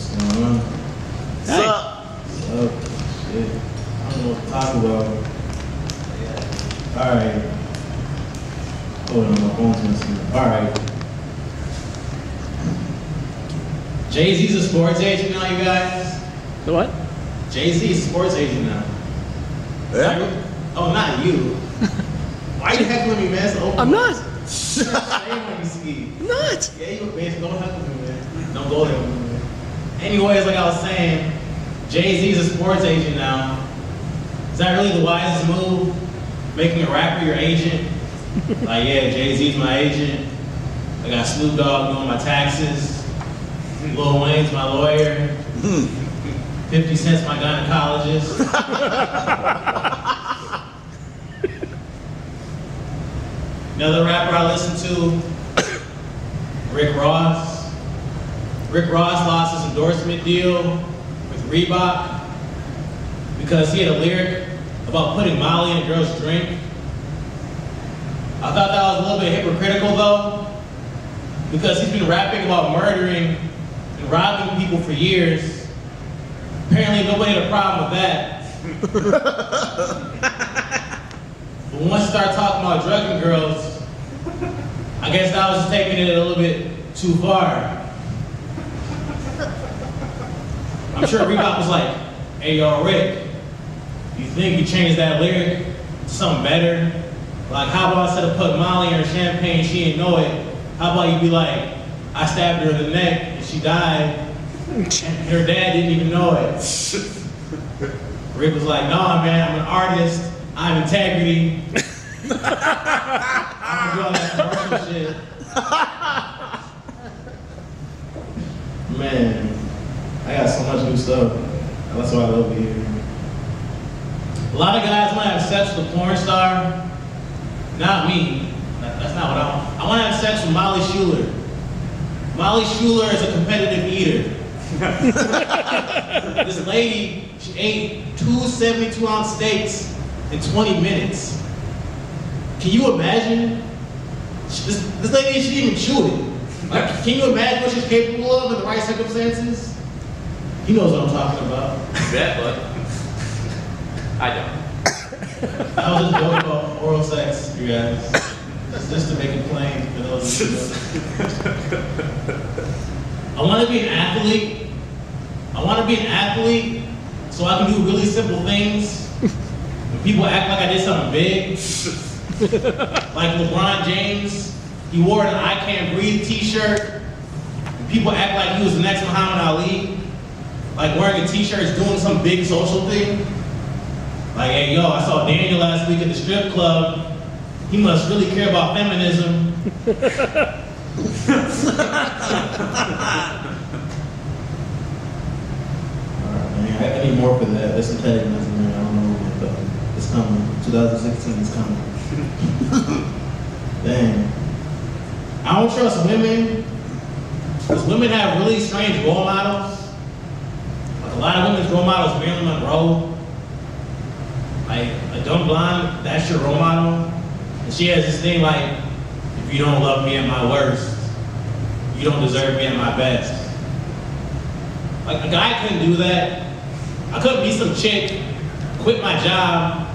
What's going on? What's up? Shit. I don't know what to talk about. Alright. Hold on, my phone's messing up. Alright. Jay-Z's a sports agent now, you guys? The what? Jay-Z's a sports agent now. Yeah? Oh, not you. Why you heckling me, man? It's open. I'm not. Shame on you, Ski. I'm not. Yeah, you a bitch. Don't heckle me, man. Don't go there with me, man. Anyways, like I was saying, Jay-Z's a sports agent now. Is that really the wisest move? Making a rapper your agent? Like, yeah, Jay-Z's my agent. I got Snoop Dogg doing my taxes. Lil Wayne's my lawyer. 50 Cent's my gynecologist. Another rapper I listen to, Rick Ross. Rick Ross lost his endorsement deal with Reebok because he had a lyric about putting Molly in a girl's drink. I thought that was a little bit hypocritical though, because he's been rapping about murdering and robbing people for years. Apparently nobody had a problem with that. But once you start talking about drugging girls, I guess that was just taking it a little bit too far. I'm sure Reebok was like, hey yo, Rick, you think you changed that lyric to something better? Like, how about instead of putting Molly in her champagne, she didn't know it, how about you be like, I stabbed her in the neck and she died, and her dad didn't even know it. Rick was like, nah man, I'm an artist, I have integrity. I'm gonna do all that commercial shit. Man, I got so much new stuff. That's why I love it here. A lot of guys want to have sex with a porn star. Not me. That's not what I want. I want to have sex with Molly Schuler. Molly Schuler is a competitive eater. This lady, she ate 2 72-ounce steaks in 20 minutes. Can you imagine? This lady, she didn't even chew it. Like, can you imagine what she's capable of in the right circumstances? He knows what I'm talking about. Bet, bud. I don't. I was just joking about oral sex, you guys. Just to make it plain for those of you. I want to be an athlete. I want to be an athlete so I can do really simple things. When people act like I did something big, like LeBron James, he wore an I Can't Breathe t-shirt. And people act like he was the next Muhammad Ali. Like wearing a t-shirt is doing some big social thing. Like, hey, yo, I saw Daniel last week at the strip club. He must really care about feminism. Alright, man, I need more for that. There's some taglines in there. I don't know, but it's coming. 2016 is coming. Dang. I don't trust women, because women have really strange role models. Like a lot of women's role models, Marilyn Monroe. Like, a dumb blonde, that's your role model. And she has this thing like, if you don't love me at my worst, you don't deserve me at my best. Like, a guy couldn't do that. I couldn't be some chick, quit my job,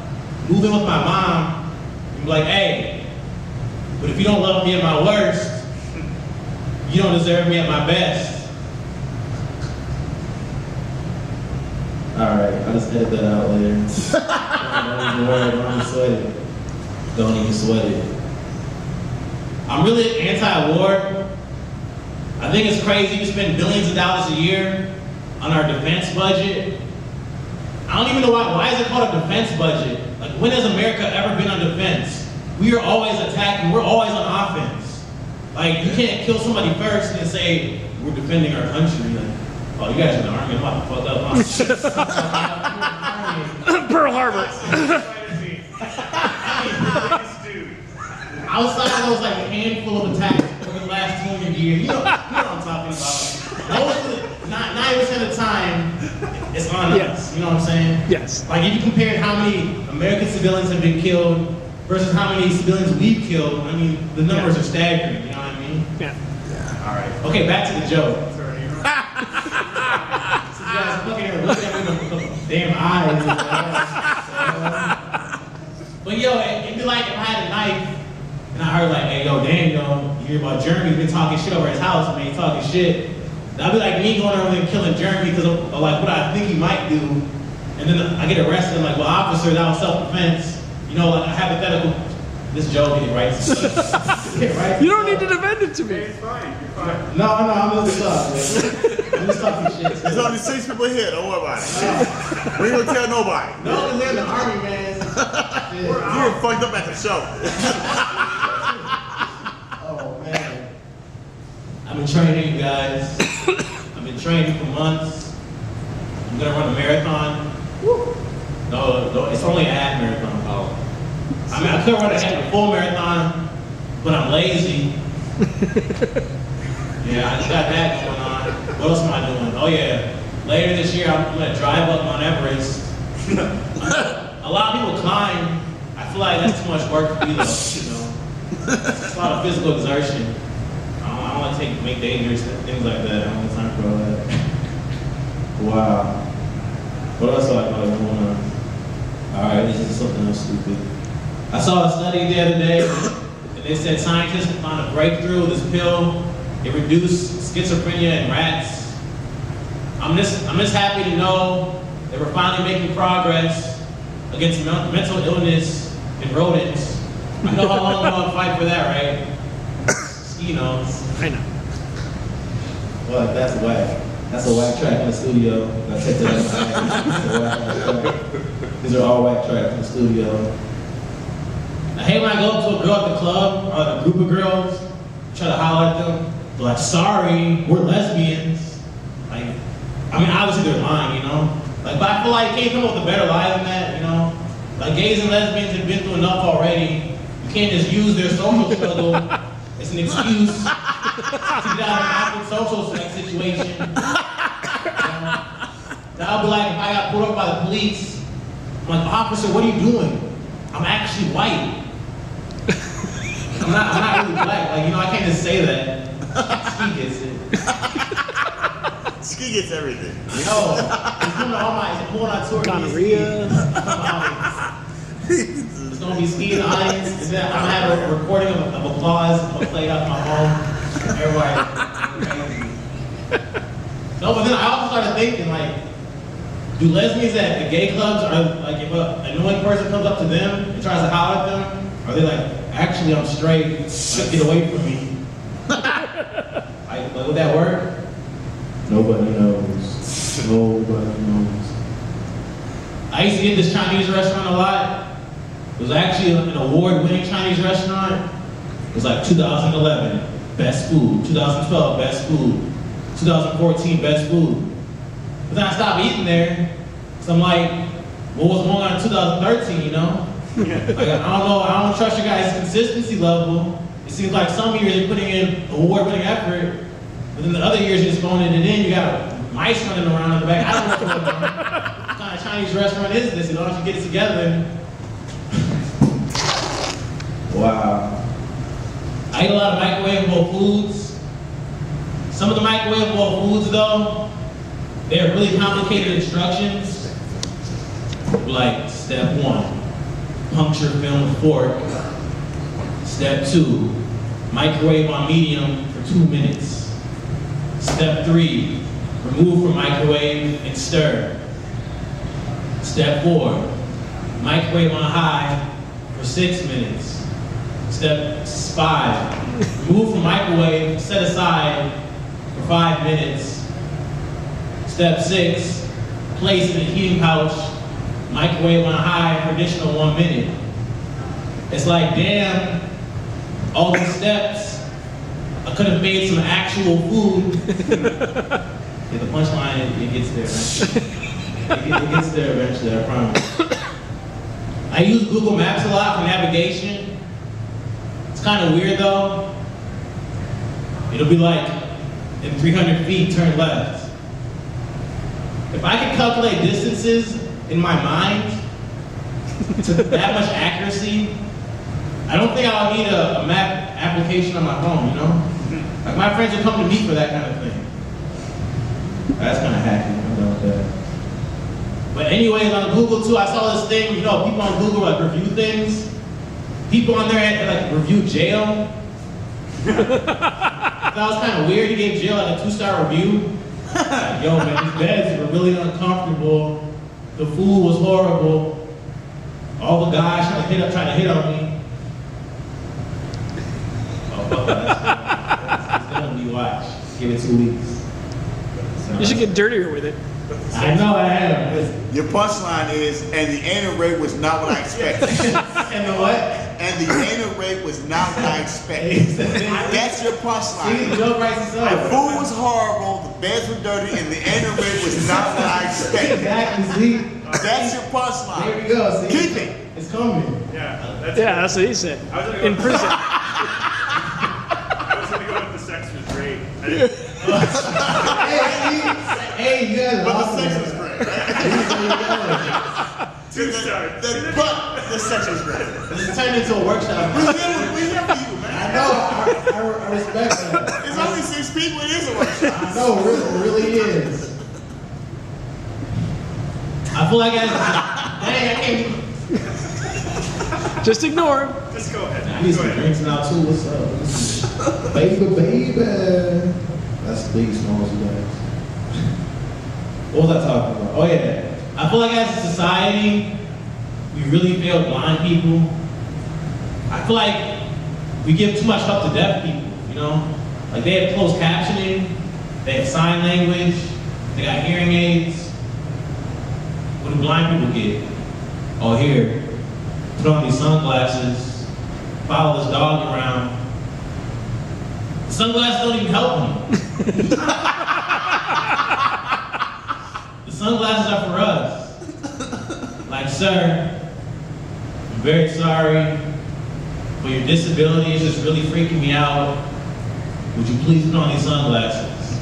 move in with my mom, and be like, hey, but if you don't love me at my worst, you don't deserve me at my best. Alright, I'll just edit that out later. Don't even worry, don't even sweat it. Don't even sweat it. I'm really anti-war. I think it's crazy we spend billions of dollars a year on our defense budget. I don't even know why is it called a defense budget? Like, when has America ever been on defense? We are always attacking, we're always on offense. Like, you can't kill somebody first and say, we're defending our country. Like, oh, you guys are in the army, I'm about to fuck up, huh? Pearl Harbor. Outside of those like a handful of attacks over the last 200 years, you know what I'm talking about. 90% of the time, it's on us, you know what I'm saying? Yes. Like if you compared how many American civilians have been killed versus how many civilians we've killed, I mean, the numbers are staggering, you know what I mean? Yeah. All right, okay, back to the joke. eyes. But yo, it'd be like if I had a knife and I heard like, hey, yo, Daniel, you hear about Jeremy been talking shit over his house, man, he's talking shit. That'd be like me going over there and killing Jeremy because of like what I think he might do. And then I get arrested. I'm like, well, officer, that was self-defense. You know, like a hypothetical. This Joe get right. Right? You don't need to defend it to me. It's fine. You're fine. No, I'm just talking, man. I'm just talking shit. There's only 6 people here. Don't worry about it. We ain't gonna tell nobody. No, because they're in the army, man. Shit. You were fucked up at the show. Oh, man. I've been training, you guys. I've been training for months. I'm gonna run a marathon. No, it's only a half marathon. Oh. I mean, I could run a full marathon, but I'm lazy. Yeah, I just got that going on. What else am I doing? Oh yeah, later this year I'm gonna drive up Mount Everest. A lot of people climb. I feel like that's too much work for me though, you know. It's a lot of physical exertion. I don't want to make dangerous things like that. I don't have time for all that. Wow. What else do I know going on? Alright, this is something else stupid. I saw a study the other day, and they said scientists found a breakthrough with this pill. It reduced schizophrenia in rats. I'm just happy to know that we're finally making progress against mental illness in rodents. I know how long we're gonna fight for that, right? Mosquitoes. I know. Well, that's whack. That's a whack track in the studio. I take that as These are all whack tracks in the studio. I hate when I go up to a girl at the club or a group of girls, try to holler at them. They're like, sorry, we're lesbians. Like, I mean, obviously they're lying, you know? Like, but I feel like you can't come up with a better lie than that, you know? Like, gays and lesbians have been through enough already. You can't just use their social struggle as an excuse to get out of an awkward social situation. You know? That'll be like if I got pulled up by the police. I'm like, officer, what are you doing? I'm actually white. I'm not really black. Like, you know, I can't just say that. Ski gets it. Ski gets everything. Yo, it's going to all my, it's going on tour. Gonorrhea. It's going to be ski in the audience. And then I'm going to have a recording of applause played out in my home. Everybody. No, but then I also started thinking, like, do lesbians at the gay clubs, are like, if an annoying person comes up to them and tries to holler at them, are they like, actually I'm straight, get away from me? Like, would that work? Nobody knows. Nobody knows. I used to get this Chinese restaurant a lot. It was actually an award-winning Chinese restaurant. It was like 2011, best food. 2012, best food. 2014, best food. But then I stopped eating there. So I'm like, what was going on in 2013, you know? Like, I don't know, I don't trust your guys' consistency level. It seems like some years you're putting in award-winning effort, but then the other years you're just phoning it in. You got mice running around in the back. I don't know what's going on. What kind of Chinese restaurant is this? You know, once you get it together. Wow. I eat a lot of microwavable foods. Some of the microwavable foods, though, they have really complicated instructions. Like step 1, puncture film with fork. Step 2, microwave on medium for 2 minutes. Step 3, remove from microwave and stir. Step 4, microwave on high for 6 minutes. Step 5, remove from microwave, set aside for 5 minutes. Step 6, place in a heating pouch, microwave on high for additional 1 minute. It's like, damn, all these steps, I could have made some actual food. Yeah, the punchline, it gets there, man. It gets there eventually, I promise. I use Google Maps a lot for navigation. It's kind of weird though. It'll be like, in 300 feet, turn left. If I could calculate distances in my mind to that much accuracy, I don't think I would need a map application on my phone, you know? Like my friends would come to me for that kind of thing. That's kind of hacky, I'm done with that. But anyways, on Google too, I saw this thing, you know, people on Google like review things. People on there had like review jail. That was kind of weird. He gave jail like a 2-star review. Like, yo man, these beds were really uncomfortable. The food was horrible. All the guys trying to hit on me. Oh, fuck that. It's gonna be watched. Give it 2 weeks. You should get dirtier with it. I know I am. Your punchline is, and the anal rate was not what I expected. And the what? And the anal rate was not what I expected. That's your See, the punchline. joke writes itself. The food was horrible, the beds were dirty, and the anal rate was not what I expected. Exactly, see? That's your There punchline. we go, see? Keep it. It's coming. Yeah, that's Yeah, that's what he said. I was gonna go In prison. I was gonna go with the sex was great. I didn't, Hey, you guys are But the awesome. sex was great, right? 2 stars. But the sex was great. This turned into a workshop. We here for you, I man. know, I respect that. It's only 6 people, it is a workshop. I know, it really is. I feel like dang, I can't even. Just ignore him. Just go ahead. I need Go some ahead. drinks now too. What's up? Baby. That's the biggest smalls you guys. What was I talking about? Oh yeah. I feel like as a society, we really fail blind people. I feel like we give too much help to deaf people, you know? Like they have closed captioning, they have sign language, they got hearing aids. What do blind people get? Oh here, put on these sunglasses, follow this dog around. The sunglasses don't even help me. The sunglasses are for us. Like, sir, I'm very sorry, but your disability is just really freaking me out. Would you please put on these sunglasses?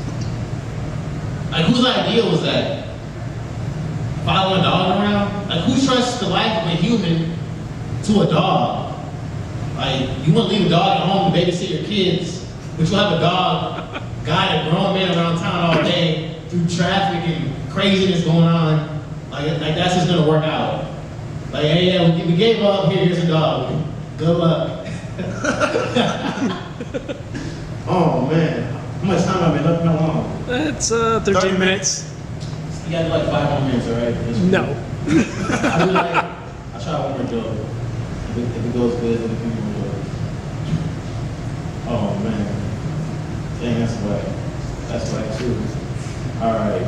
Like, whose idea was that? Following a dog around? Like, who trusts the life of a human to a dog? Like, you want to leave a dog at home to babysit your kids, but you have a dog guide a grown man around town all day through traffic and craziness going on. Like that's just gonna work out. Like, hey, yeah, we gave up. Here's a dog. Good luck. Oh man, how much time have I been up? How long? It's 13 minutes. You got like 5 more minutes, all right? No. I'll try one more joke. If it goes good, then a few more jokes. Oh man. Dang, that's whack. That's whack too. Alright.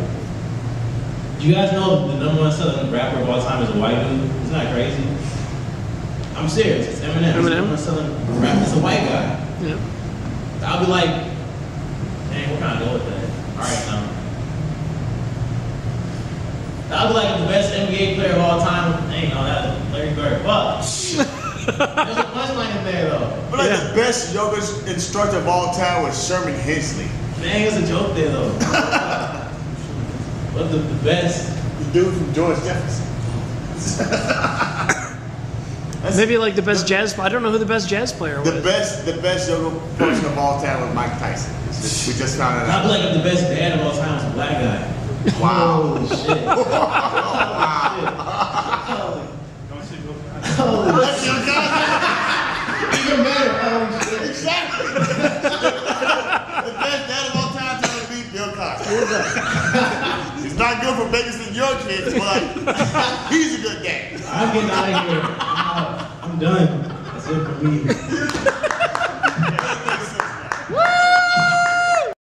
Do you guys know the #1 selling rapper of all time is a white dude? Isn't that crazy? I'm serious. It's Eminem. He's the Eminem? #1 selling rapper. It's a white guy. Yeah. I'll be like, dang, what can I go with that? Alright, I'll be like the best NBA player of all time. Dang, no, that's Larry Bird. Fuck. There's a punchline in there though. But like Yeah. the best yoga instructor of all time was Sherman Hensley. Dang, it's a joke there though. But the best. The dude from George Jefferson. Maybe like the best jazz. I don't know who the best jazz player was. The best yoga person of all time was Mike Tyson. We just found it I'll be out. like if the best dad of all time was a black guy. Wow. Holy shit. Don't sleep with Holy That's your guy. even better. Holy shit. Exactly. The best dad of all time trying to beat Bill Cosby. He's not good for babysitting your kids, but he's a good dad. I'm getting out of here. I'm done. That's it for me.